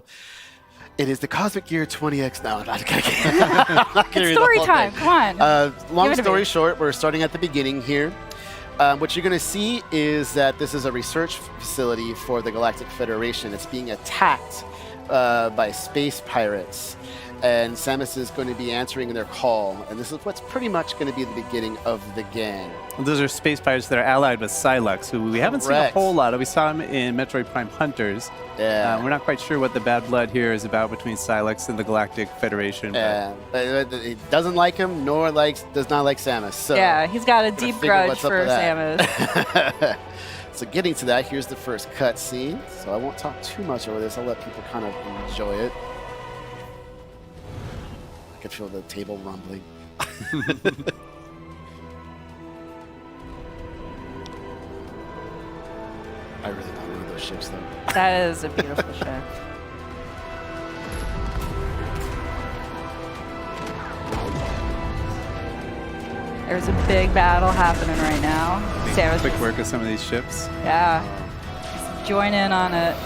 So it is the Cosmic Gear 20X. No, I'm not gonna It's story time. Come on. Long story short, we're starting at the beginning here. What you're going to see is that this is a research facility for the Galactic Federation. It's being attacked by space pirates, and Samus is going to be answering their call. And this is what's pretty much going to be the beginning of the game. Well, those are space pirates that are allied with Sylux, who we haven't seen a whole lot of. We saw him in Metroid Prime Hunters. Yeah. We're not quite sure what the bad blood here is about between Sylux and the Galactic Federation. Yeah, it doesn't like him, nor does not like Samus. So yeah, he's got a deep grudge for Samus. So getting to that, here's the first cutscene. So I won't talk too much over this. I'll let people kind of enjoy it. I can feel the table rumbling. I really want one of those ships, though. That is a beautiful ship. There's a big battle happening right now. Samus, quick work of some of these ships. Yeah. Just join in on it.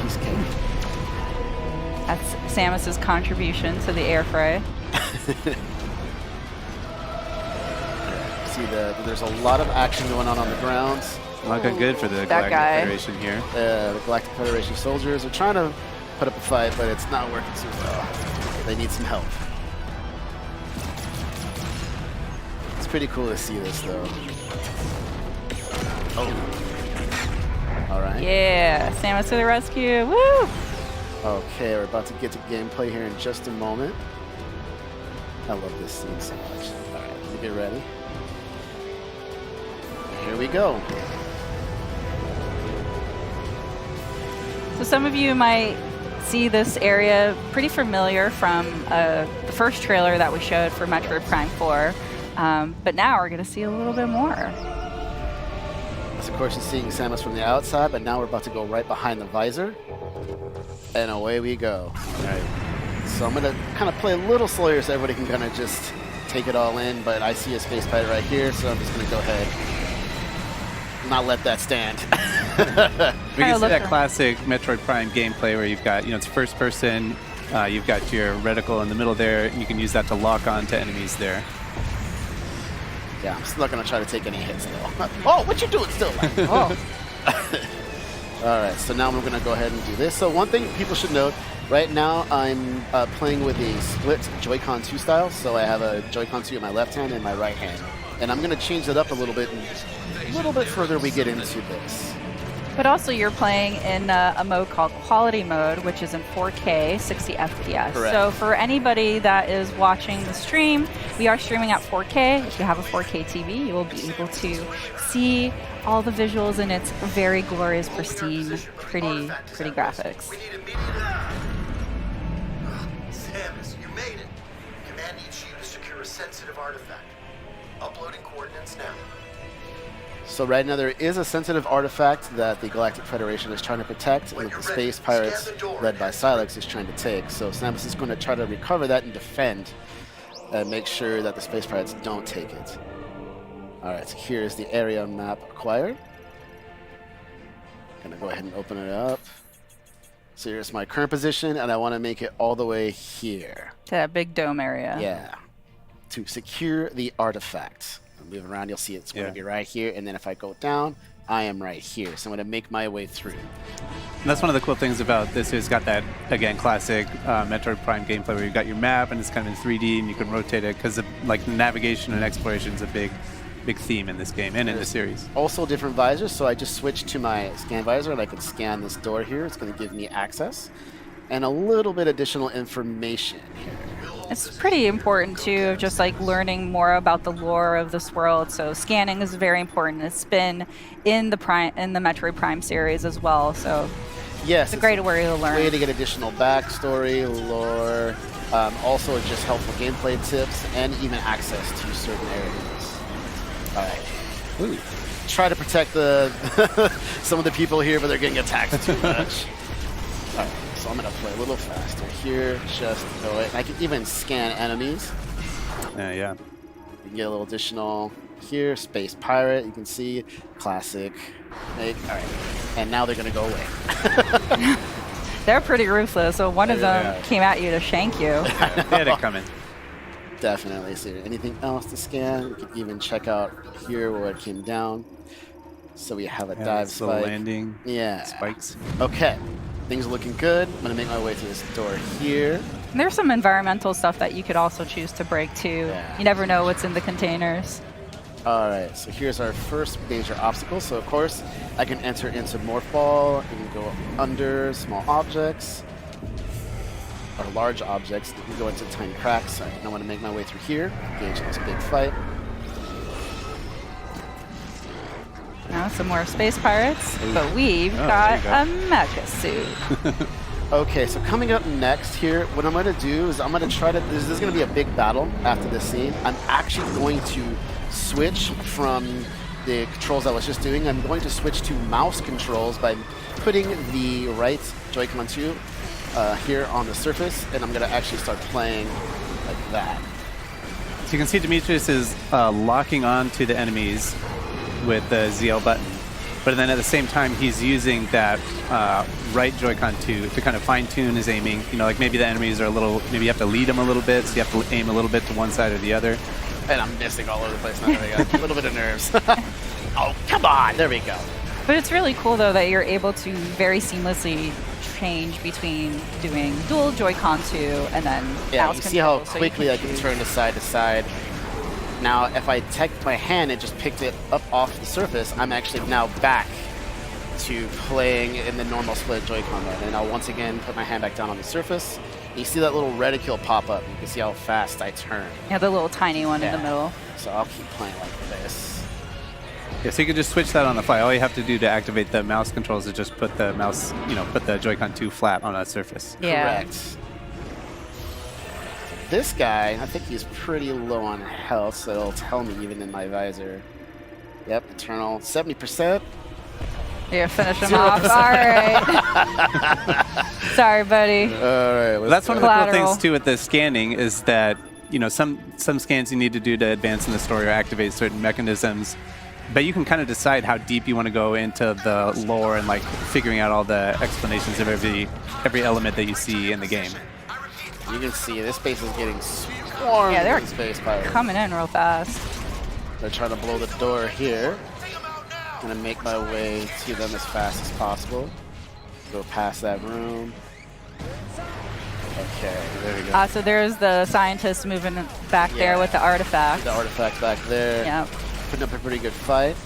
Piece of cake. That's Samus's contribution to the air fray. See, there's a lot of action going on the ground. Looking good for the Galactic Federation here. The Galactic Federation soldiers are trying to put up a fight, but it's not working too well. They need some help. It's pretty cool to see this, though. Oh. All right. Yeah, Samus to the rescue. Woo! Okay, we're about to get to gameplay here in just a moment. I love this scene so much. All right, can you get ready? Here we go. So some of you might see this area pretty familiar from the first trailer that we showed for Metroid Prime 4, but now we're going to see a little bit more. So of course you're seeing Samus from the outside, but now we're about to go right behind the visor, and away we go. All right. So I'm going to kind of play a little slower so everybody can kind of just take it all in, but I see a space pirate right here, so I'm just going to go ahead and not let that stand. We can see that classic Metroid Prime gameplay where you've got, it's first person, you've got your reticle in the middle there, and you can use that to lock on to enemies there. Yeah, I'm still not going to try to take any hits, though. Oh, what you doing still? Oh. All right, so now we're going to go ahead and do this. So one thing people should note, right now I'm playing with a split Joy-Con 2 style, so I have a Joy-Con 2 in my left hand and my right hand. And I'm going to change it up a little bit further we get into this. But also you're playing in a mode called Quality Mode, which is in 4K, 60 FPS. Correct. So for anybody that is watching the stream, we are streaming at 4K. If you have a 4K TV, you will be able to see all the visuals in its very glorious, pristine, pretty graphics. Samus, you made it. Command needs you to secure a sensitive artifact. Uploading coordinates now. So right now there is a sensitive artifact that the Galactic Federation is trying to protect, and that the space pirates led by Sylux is trying to take. So Samus is going to try to recover that and defend and make sure that the space pirates don't take it. All right, so here's the area map acquired. Gonna go ahead and open it up. So here's my current position, and I want to make it all the way here. To that big dome area. Yeah, to secure the artifact. Move around, you'll see it's going to be right here, and then if I go down, I am right here. So I'm going to make my way through. And that's one of the cool things about this. It's got that, again, classic Metroid Prime gameplay where you've got your map and it's kind of in 3D and you can rotate it because navigation and exploration is a big theme in this game and in the series. Also different visors, so I just switched to my scan visor and I can scan this door here. It's going to give me access and a little bit additional information here. It's pretty important too, just like learning more about the lore of this world. So scanning is very important. It's been in the Metroid Prime series as well. So yes, it's a great way to learn. Way to get additional backstory, lore, also just helpful gameplay tips, and even access to certain areas. All right. Ooh. Try to protect some of the people here, but they're getting attacked too much. All right. So I'm going to play a little faster here, just go it. I can even scan enemies. Yeah. You can get a little additional here, Space Pirate, you can see, classic. All right. and now they're going to go away. They're pretty ruthless, so one of them Yeah. came at you to shank you. They had it coming. Definitely. So anything else to scan? We could even check out here where it came down. So we have a dive This little spike. landing. Yeah. Spikes. Okay. Things are looking good. I'm going to make my way to this door here. And there's some environmental stuff that you could also choose to break too. Yeah. You never know what's in the containers. All right. So here's our first major obstacle. So, of course, I can enter into Morph Ball. I can go under small objects or large objects. You can go into tiny cracks. I want to make my way through here, engage in this big fight. Now some more space pirates, but we've Oh, got there a mecha suit. Okay, so coming up next here, what I'm going to do is I'm going to try to, this is going to be a big battle after this scene. I'm actually going to switch from the controls I was just doing. I'm going to switch to mouse controls by putting the right Joy-Con 2 here on the surface, and I'm going to actually start playing like that. So you can see Demetrius is locking on to the enemies with the ZL button, but then at the same time he's using that right Joy-Con to kind of fine-tune his aiming. You know, like maybe the enemies are a little, maybe you have to lead them a little bit, so you have to aim a little bit to one side or the other. And I'm missing all over the place now. There we go. A little bit of nerves. Oh, come on. There we go. But it's really cool though that you're able to very seamlessly change between doing dual Joy-Con 2 and then Yeah, mouse you see how control, so you quickly I can choose. turn to side. Now, if I take my hand and just picked it up off the surface, I'm actually now back to playing in the normal split Joy-Con mode. And I'll once again put my hand back down on the surface. You see that little reticule pop up. You can see how fast I turn. Yeah, the little tiny one in the middle. So I'll keep playing like this. Yeah, so you can just switch that on the fly. All you have to do to activate the mouse controls is just put the mouse, you know, put the Joy-Con 2 flat on a surface. Yeah. Correct. This guy, I think he's pretty low on health, so it'll tell me even in my visor. Yep, Eternal, 70%. Yeah, finish him off. All right. Sorry, buddy. All right, let's That's one of go. the cool Collateral. things too with the scanning is that, you know, some scans you need to do to advance in the story or activate certain mechanisms, but you can kind of decide how deep you want to go into the lore and like figuring out all the explanations of every element that you see in the game. You can see this base is getting swarmed Yeah, they're with space pirates. Coming in real fast. They're trying to blow the door here. Gonna make my way to them as fast as possible. Go past that room. Okay, there we go. So there's the scientist moving back there Yeah. with the artifact. The artifact back there. Yeah. Putting up a pretty good fight.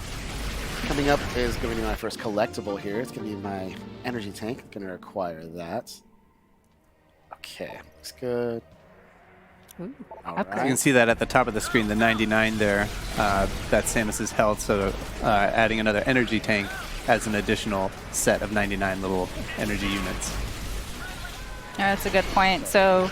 Coming up is going to be my first collectible here. It's going to be my energy tank. Going to acquire that. Okay, looks good. Ooh, All upgrade. You right. can see that at the top of the screen, the 99 there, that's Samus's health, so adding another energy tank adds an additional set of 99 little energy units. Yeah, that's a good point. So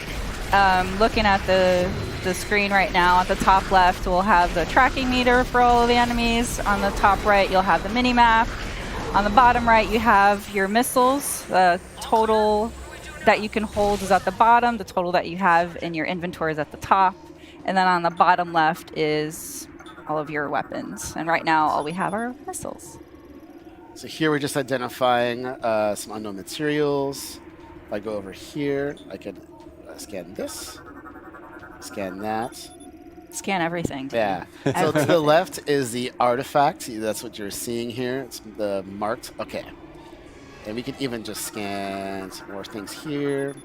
looking at the screen right now, at the top left, we'll have the tracking meter for all of the enemies. On the top right, you'll have the mini-map. On the bottom right, you have your missiles. The total that you can hold is at the bottom. The total that you have in your inventory is at the top. And then on the bottom left is all of your weapons. And right now, all we have are missiles. So here we're just identifying some unknown materials. If I go over here, I can scan this, scan that. Scan everything. Yeah. So to the left is the artifact. That's what you're seeing here. It's the marked. Okay. And we can even just scan some more things here.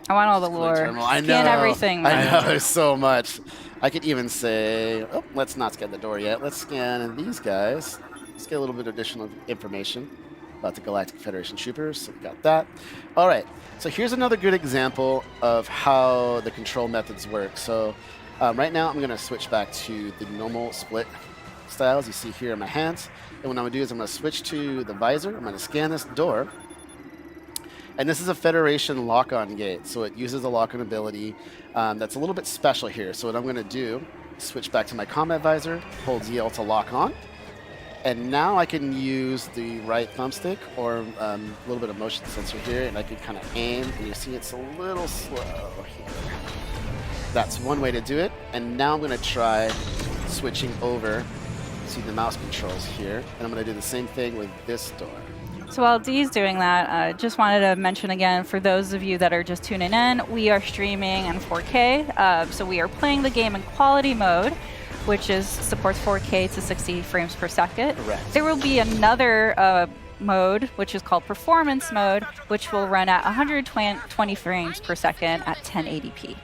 I want all the Display lore. terminal. I know. Scan everything. I man. know. There's so much. I could even say, oh, let's not scan the door yet. Let's scan these guys. Let's get a little bit of additional information about the Galactic Federation troopers. So we got that. All right. So here's another good example of how the control methods work. So right now I'm going to switch back to the normal split styles you see here in my hands. And what I'm going to do is I'm going to switch to the visor. I'm going to scan this door. And this is a Federation lock-on gate. So it uses a lock-on ability that's a little bit special here. So what I'm going to do is switch back to my combat visor, hold ZL to lock on. And now I can use the right thumbstick or a little bit of motion sensor here, and I can kind of aim. And you see it's a little slow here. That's one way to do it. And now I'm going to try switching over to the mouse controls here. And I'm going to do the same thing with this door. So while Dee's doing that, just wanted to mention again, for those of you that are just tuning in, we are streaming in 4K. So we are playing the game in quality mode, which supports 4K to 60 frames per second. Correct. There will be another mode, which is called performance mode, which will run at 120 frames per second at 1080p.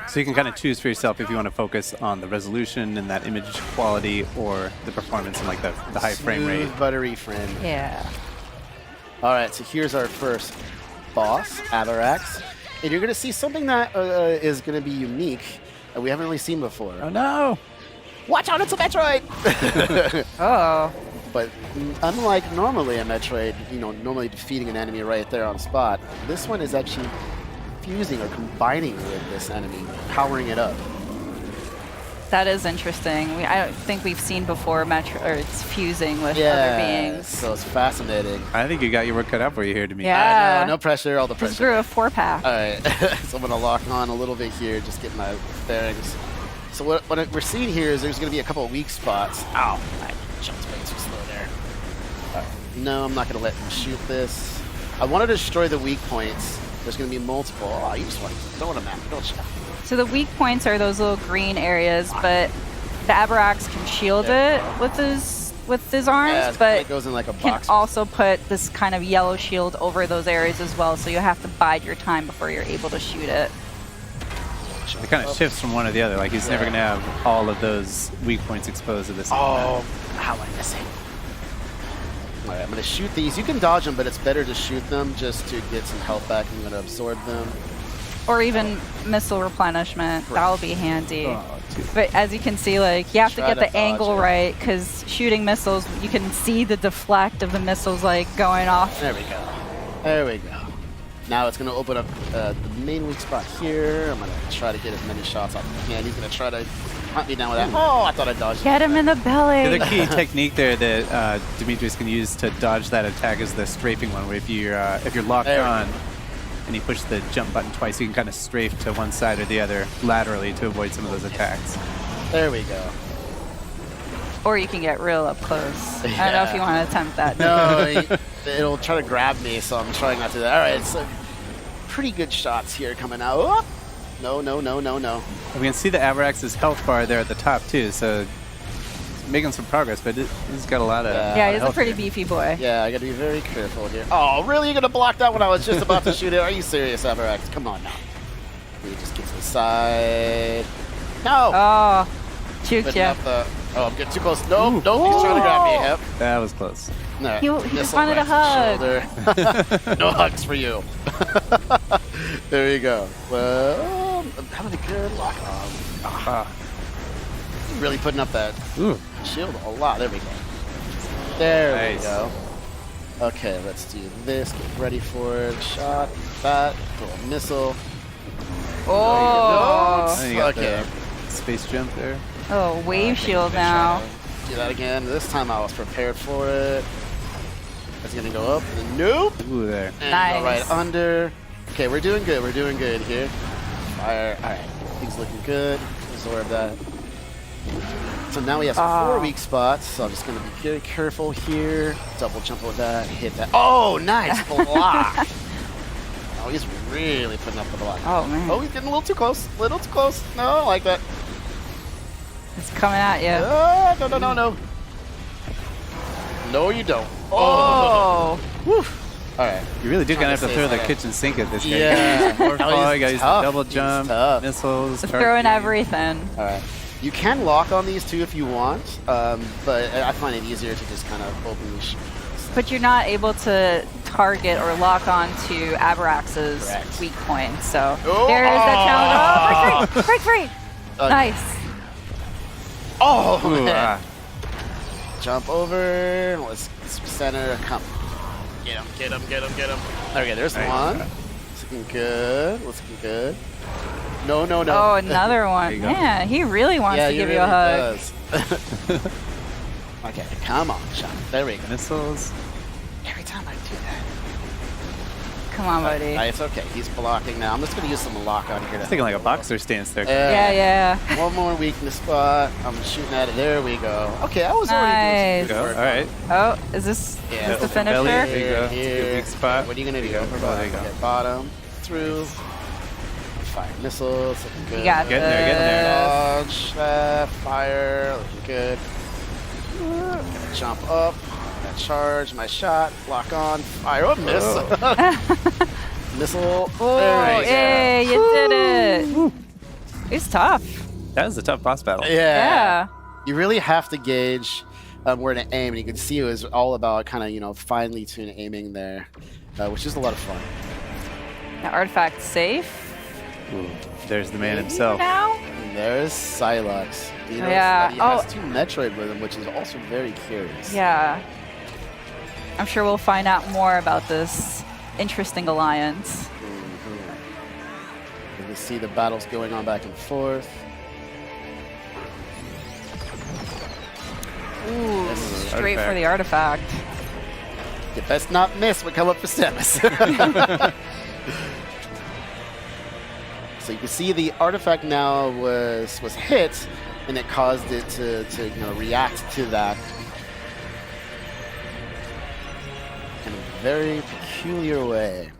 So you can kind of choose for yourself if you want to focus on the resolution and that image quality or the performance and like the high frame rate. Smooth, buttery friend. Yeah. All right, so here's our first boss, Avarax. And you're going to see something that is going to be unique that we haven't really seen before. Oh no! Watch out, it's a Metroid! Oh. But unlike normally a Metroid, normally defeating an enemy right there on spot, this one is actually fusing or combining with this enemy, powering it up. That is interesting. I don't think we've seen before it's fusing with other beings. So it's fascinating. I think you got your work cut out for you here to me. Yeah. I know, no pressure, all the Just pressure. grew a 4-pack. All right, so I'm going to lock on a little bit here, just get my bearings. So what we're seeing here is there's going to be a couple of weak spots. Ow, I jumped way too slow there. All right. No, I'm not going to let him shoot this. I want to destroy the weak points. There's going to be multiple. Oh, you just want to throw them at me, don't you? So the weak points are those little green areas, but the Avarax can shield it with his arms, Yeah, but it goes in like a can box. also put this kind of yellow shield over those areas as well, so you have to bide your time before you're able to shoot it. It kind of shifts from one to the other. Like he's never going to have all of those weak points exposed at the same time. How am I missing? All right, I'm going to shoot these. You can dodge them, but it's better to shoot them just to get some health back. I'm going to absorb them. Or even missile replenishment. That'll be handy. Oh, But as you can see, like, you have to Try get to the dodge angle it. right, because shooting missiles, you can see the deflect of the missiles, like, going off. There we go. There we go. Now it's going to open up the main weak spot here. I'm going to try to get as many shots off as I can. He's going to try to hunt me down with that. Oh, I thought I dodged Get him in the belly. The other key technique there that Demetrius can use to dodge that attack is the strafing one, where if you're locked There we on and you push the jump button twice, you can kind of strafe to one side or the other laterally to avoid some of those attacks. There we go. Or you can get real up close. I don't know if you want to attempt that. No, it'll try to grab me, so I'm trying not to do that. All right, so pretty good shots here coming out. Oh! No. We can see the Avarax's health bar there at the top too, so it's making some progress, but he's got a lot of Yeah, he's a health pretty here. beefy boy. Yeah, I got to be very careful here. Oh, really? You're going to block that when I was just about to shoot it? Are you serious, Avarax? Come on now. Let me just get to the side. No! Oh, juked Putting ya. up the- Oh, I'm getting too close. Nope, he's trying to grab me. Yep. That was close. No, He just missile wanted a right to the shoulder. No hugs for you. There you go. Well, I'm having a good lock on. Really putting up that Ooh. shield a lot. There we go. There we Nice. go. Okay, let's do this. Get ready for it. Shot. That. Throw a missile. Oh. And you got Okay. the space jump there. Oh, wave shield now. Do that again. This time I was prepared for it. That's gonna go up. And nope. Ooh, there. And Nice. go right under. Okay, we're doing good. We're doing good here. Fire. All right. Things looking good. Absorb that. So now we have some 4 weak spots. So I'm just gonna be very careful here. Double jump with that. Hit that. Oh, nice block. Oh, he's really putting up the block. Oh, man. Oh, he's getting a little too close. A little too close. No, I don't like that. It's coming at you. No. No, you don't. Oh. Woo. All right. You really do Trying kind of to have to save throw the that. kitchen sink at this guy. Yeah. More No, fall, he's you got to use the tough. double He's jump, tough. missiles. Just target throwing beam. everything. All right. You can lock on these too if you want, but I find it easier to just kind of openly shoot. But you're not able to target or lock on to Avarax's Correct. weak points. So Oh. there is that challenge. Oh, break free. Okay. Nice. Oh, Ooh, man. Jump over. Let's center. Come. Get him. Okay, there's Nice. one. It's looking good. Looking good. No. Oh, another one. you go. Man, he really wants Yeah, to he give really you a hug. does. Okay, come on, Sean. There we go. Missiles. Every time I do that. Come on, buddy. It's okay. He's blocking now. I'm just going to use some lock on here. It's thinking like a boxer stance there. Yeah. One more weakness spot. I'm shooting at it. There we go. Okay, I was already doing some Go. good All work. right. Oh, is this Yeah, is the open belly. finisher? There you go. It's a good weak spot. What are you going to do? Oh, there you go. Okay, bottom, through, fire missiles. Looking good. You got Getting there, this. Dodge, fire, looking good. Gonna jump up, gonna charge my shot, lock on, fire, oh, miss. Missile. Oh, There we go. hey, you did it. It's tough. That was a tough boss battle. Yeah. You really have to gauge where to aim, and you can see it was all about kind of, finely tuned aiming there, which is a lot of fun. The artifact safe Ooh, there's the man himself. now. And there's Psylocke. He Yeah. has 2 Metroid with him, which is also very curious. Yeah. I'm sure we'll find out more about this interesting alliance. You can see the battles going on back and forth. Ooh, straight for artifact. the artifact. You best not miss what come up for Samus. So you can see the artifact now was hit, and it caused it to react to that in a very peculiar way.